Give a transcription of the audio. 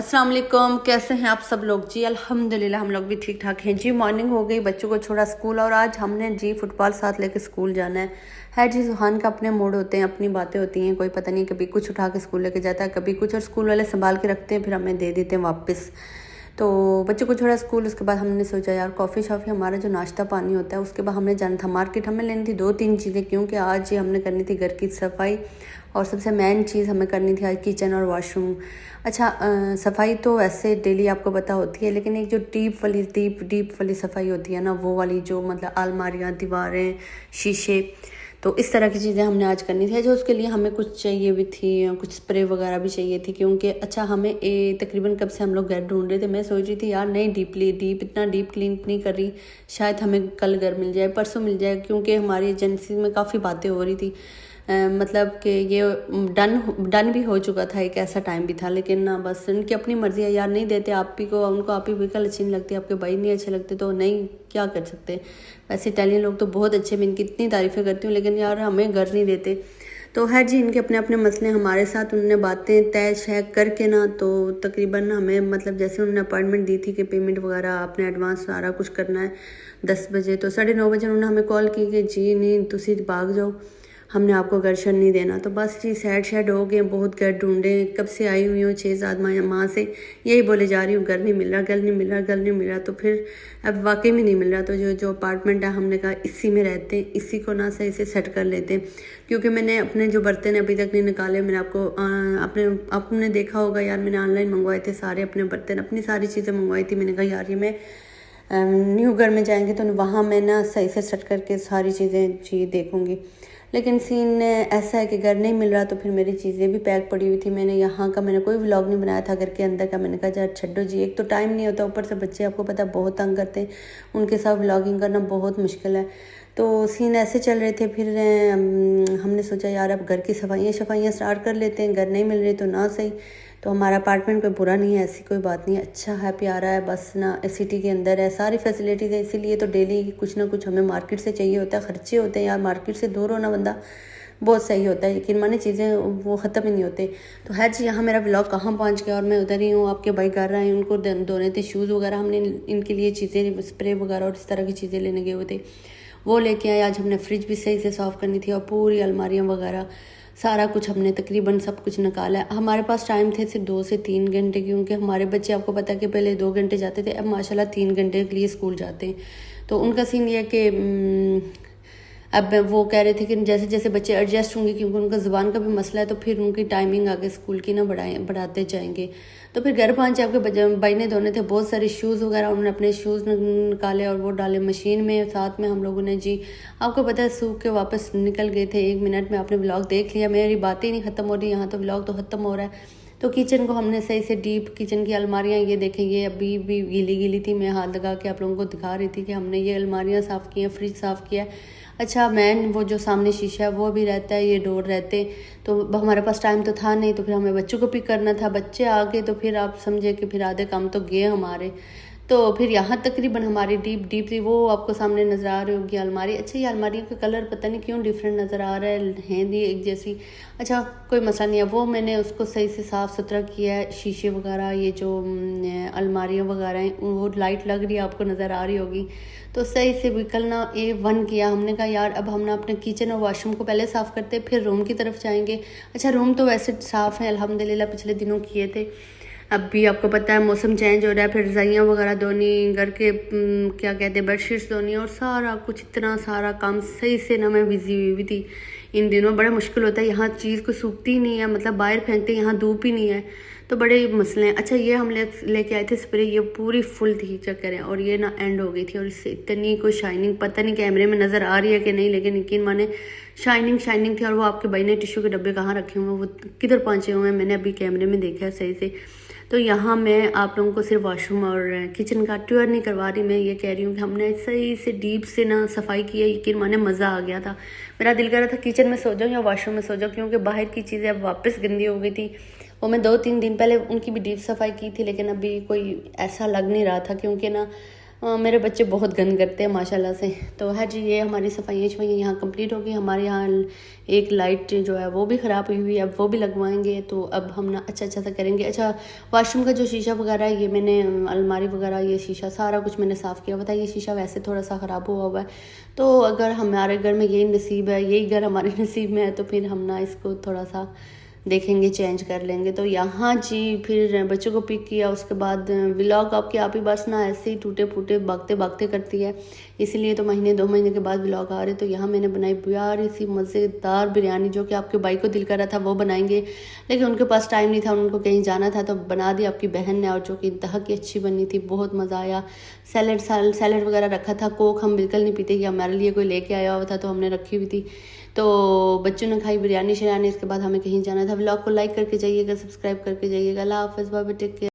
अस्सलाम वालेकुम, कैसे हैं आप सब लोग जी। अल्हम्दुलिल्लाह हम लोग भी ठीक ठाक हैं जी। मॉर्निंग हो गई, बच्चों को छोड़ा स्कूल और आज हमने जी फुटबॉल साथ लेके स्कूल जाना है जी। सुहान का अपने मूड होते हैं, अपनी बातें होती हैं, कोई पता नहीं कभी कुछ उठा के स्कूल लेके जाता है, कभी कुछ, और स्कूल वाले संभाल के रखते हैं, फिर हमें दे देते हैं वापस। तो बच्चों को छोड़ा स्कूल, उसके बाद हमने सोचा यार कॉफ़ी शॉफ़ी हमारा जो नाश्ता पानी होता है, उसके बाद हमें जाना था मार्केट। हमें लेनी थी 2-3 चीज़ें, क्योंकि आज ये हमने करनी थी घर की सफाई और सबसे मेन चीज़ हमें करनी थी आज किचन और वॉशरूम। अच्छा, सफाई तो ऐसे डेली आपको पता होती है, लेकिन एक जो डीप वाली सफाई होती है ना, वो वाली जो मतलब अलमारियाँ, दीवारें, शीशे, तो इस तरह की चीज़ें हमने आज करनी थी। जो उसके लिए हमें कुछ चाहिए भी थी, कुछ स्प्रे वगैरह भी चाहिए थी, क्योंकि अच्छा हमें तकरीबन कब से हम लोग घर ढूंढ रहे थे। मैं सोच रही थी यार नहीं, इतना डीप क्लीन नहीं कर रही, शायद हमें कल घर मिल जाए, परसों मिल जाए, क्योंकि हमारी एजेंसी में काफ़ी बातें हो रही थी। मतलब कि ये डन भी हो चुका था, एक ऐसा टाइम भी था, लेकिन ना बस इनकी अपनी मर्जी है यार, नहीं देते आप ही को, उनको आप ही व्हीकल अच्छी नहीं लगती, आपके भाई नहीं अच्छे लगते, तो नहीं, क्या कर सकते। वैसे इटालियन लोग तो बहुत अच्छे, मैं इनकी इतनी तारीफ़ें करती हूँ, लेकिन यार हमें घर नहीं देते। तो है जी, इनके अपने अपने मसले हमारे साथ। उन्होंने बातें तय शय करके ना, तो तकरीबन हमें मतलब जैसे उन्होंने अपॉइंटमेंट दी थी कि पेमेंट वगैरह आपने एडवांस सारा कुछ करना है 10 बजे, तो 9:30 बजे उन्होंने हमें कॉल की कि जी नहीं तुसी भाग जाओ, हमने आपको घर शर नहीं देना। तो बस जी सैड हो गए, बहुत घर ढूंढे, कब से आई हुई हूँ 6-7 माह से यही बोले जा रही हूँ, घर नहीं मिल रहा, घर नहीं मिल रहा, घर नहीं मिल रहा। तो फिर अब वाकई में नहीं मिल रहा, तो जो अपार्टमेंट है हमने कहा इसी में रहते हैं, इसी को ना सही से सेट कर लेते हैं। क्योंकि मैंने अपने जो बर्तन अभी तक नहीं निकाले, मैंने आपने देखा होगा यार, मैंने ऑनलाइन मंगवाए थे सारे अपने बर्तन, अपनी सारी चीज़ें मंगवाई थी। मैंने कहा यार ये मैं न्यू घर में जाएंगे तो वहाँ मैं ना सही से सेट करके सारी चीज़ें जी देखूँगी। लेकिन सीन ऐसा है कि घर नहीं मिल रहा, तो फिर मेरी चीज़ें भी पैक पड़ी हुई थी। मैंने कोई व्लॉग नहीं बनाया था घर के अंदर का। मैंने कहा यार छड्डो जी, एक तो टाइम नहीं होता, ऊपर से बच्चे आपको पता बहुत तंग करते हैं, उनके साथ व्लॉगिंग करना बहुत मुश्किल है। तो सीन ऐसे चल रहे थे। फिर हमने सोचा यार अब घर की सफाइयाँ स्टार्ट कर लेते हैं, घर नहीं मिल रही तो ना सही। तो हमारा अपार्टमेंट कोई बुरा नहीं है, ऐसी कोई बात नहीं है, अच्छा है, प्यारा है, बस ना सिटी के अंदर है, सारी फैसिलिटीज़ है। इसीलिए तो डेली कुछ ना कुछ हमें मार्केट से चाहिए होता है, खर्चे होते हैं यार, मार्केट से दूर होना बंदा बहुत सही होता है, यकीन माने चीज़ें वो ख़त्म ही नहीं होते। तो है जी, यहाँ मेरा ब्लॉग कहाँ पहुँच गया और मैं उधर ही हूँ, आपके भाई कर रहे हैं, उनको धोने थे शूज़ वगैरह, हमने इनके लिए चीज़ें स्प्रे वगैरह और इस तरह की चीज़ें लेने गए हुए थे, वो लेके आए। आज हमने फ्रिज भी सही से साफ़ करनी थी और पूरी अलमारियाँ वगैरह सारा कुछ हमने तकरीबन सब कुछ निकाला है। हमारे पास टाइम थे सिर्फ 2 से 3 घंटे, क्योंकि हमारे बच्चे आपको पता है कि पहले 2 घंटे जाते थे, अब माशाल्लाह 3 घंटे के लिए स्कूल जाते हैं। तो उनका सीन ये है कि अब वो कह रहे थे कि जैसे जैसे बच्चे एडजस्ट होंगे, क्योंकि उनका ज़ुबान का भी मसला है, तो फिर उनकी टाइमिंग आगे स्कूल की ना बढ़ाते जाएंगे। तो फिर घर पहुँचे, आपके भाई ने धोने थे बहुत सारे शूज़ वगैरह, उन्होंने अपने शूज़ निकाले और वो डाले मशीन में। साथ में हम लोगों ने जी आपको पता है सूख के वापस निकल गए थे 1 मिनट में। आपने व्लॉग देख लिया, मेरी बातें ही नहीं ख़त्म हो रही, यहाँ तो व्लॉग तो ख़त्म हो रहा है। तो किचन को हमने सही से डीप, किचन की अलमारियाँ ये देखें, ये अभी भी गीली थी, मैं हाथ लगा के आप लोगों को दिखा रही थी कि हमने ये अलमारियाँ साफ़ की हैं, फ्रिज साफ़ किया है। अच्छा मैन वो जो सामने शीशा है वो भी रहता है, ये डोर रहते। तो हमारे पास टाइम तो था नहीं, तो फिर हमें बच्चों को पिक करना था, बच्चे आ गए तो फिर आप समझे कि फिर आधे काम तो गए हमारे। तो फिर यहाँ तकरीबन हमारी डीप थी, वो आपको सामने नज़र आ रही होगी अलमारी। अच्छा ये अलमारियों का कलर पता नहीं क्यों डिफरेंट नज़र आ रहा है दी एक जैसी। अच्छा कोई मसला नहीं है, वो मैंने उसको सही से साफ़ सुथरा किया है। शीशे वगैरह ये जो अलमारियाँ वगैरह हैं वो लाइट लग रही है, आपको नज़र आ रही होगी। तो सही से व्हीकल ना A1 किया। हमने कहा यार अब हम ना अपने किचन और वॉशरूम को पहले साफ़ करते, फिर रूम की तरफ जाएंगे। अच्छा रूम तो वैसे साफ़ है अल्हम्दुलिल्लाह, पिछले दिनों किए थे। अब भी आपको पता है मौसम चेंज हो रहा है, फिर रज़ाइयाँ वगैरह धोनी, घर के क्या कहते हैं बेडशीट्स धोनी, और सारा कुछ इतना सारा काम सही से ना मैं बिज़ी हुई थी इन दिनों। बड़ा मुश्किल होता है, यहाँ चीज़ को सूखती ही नहीं है, मतलब बाहर फेंकते, यहाँ धूप ही नहीं है, तो बड़े मसले हैं। अच्छा ये हम लेके आए थे स्प्रे, ये पूरी फुल थी चक्कर है, और ये ना एंड हो गई थी, और इससे इतनी कोई शाइनिंग, पता नहीं कैमरे में नज़र आ रही है कि नहीं, लेकिन यकीन माने शाइनिंग थी। और वो आपके भाई ने टिश्यू के डब्बे कहाँ रखे हुए हैं, वो किधर पहुँचे हुए हैं, मैंने अभी कैमरे में देखा है सही से। तो यहाँ मैं आप लोगों को सिर्फ वॉशरूम और किचन का टूर नहीं करवा रही, मैं ये कह रही हूँ कि हमने सही से डीप से ना सफाई की है, यकीन माने मज़ा आ गया था। मेरा दिल कर रहा था किचन में सो जाऊँ या वॉशरूम में सो जाऊँ, क्योंकि बाहर की चीज़ें अब वापस गंदी हो गई थी। वो मैं 2-3 दिन पहले उनकी भी डीप सफाई की थी, लेकिन अभी कोई ऐसा लग नहीं रहा था, क्योंकि ना मेरे बच्चे बहुत गंद करते हैं माशाल्लाह से। तो है जी, ये हमारी सफाइयाँ शफाइयाँ यहाँ कंप्लीट हो गई। हमारे यहाँ एक लाइट जो है वो भी ख़राब हुई हुई है, अब वो भी लगवाएंगे। तो अब हम ना अच्छा सा करेंगे। अच्छा, वाशरूम का जो शीशा वगैरह है, ये मैंने अलमारी वगैरह, ये शीशा सारा कुछ मैंने साफ़ किया हुआ था। ये शीशा वैसे थोड़ा सा ख़राब हुआ है। तो अगर हमारे घर में यही नसीब है, यही घर हमारे नसीब में है, तो फिर हम ना इसको थोड़ा सा देखेंगे, चेंज कर लेंगे। तो यहाँ जी फिर बच्चों को पिक किया, उसके बाद व्लॉग आपकी आप ही बस ना ऐसे ही टूटे फूटे भागते भागते करती है, इसलिए तो महीने 2 महीने के बाद व्लॉग आ रहे। तो यहाँ मैंने बनाई प्यारी सी मज़ेदार बिरयानी, जो कि आपके भाई को दिल कर रहा था वो बनाएंगे, लेकिन उनके पास टाइम नहीं था, उनको कहीं जाना था, तो बना दी आपकी बहन ने, और जो कि इंतहा की अच्छी बनी थी, बहुत मज़ा आया। सैलड वगैरह रखा था। कोक हम बिल्कुल नहीं पीते, कि हमारे लिए कोई लेके आया हुआ था तो हमने रखी हुई थी। तो बच्चों ने खाई बिरयानी शरियानी, इसके बाद हमें कहीं जाना था। व्लॉग को लाइक करके जाइएगा, सब्सक्राइब करके जाइएगा। अल्लाह हाफ़िज़, बाय बाय, टेक केयर।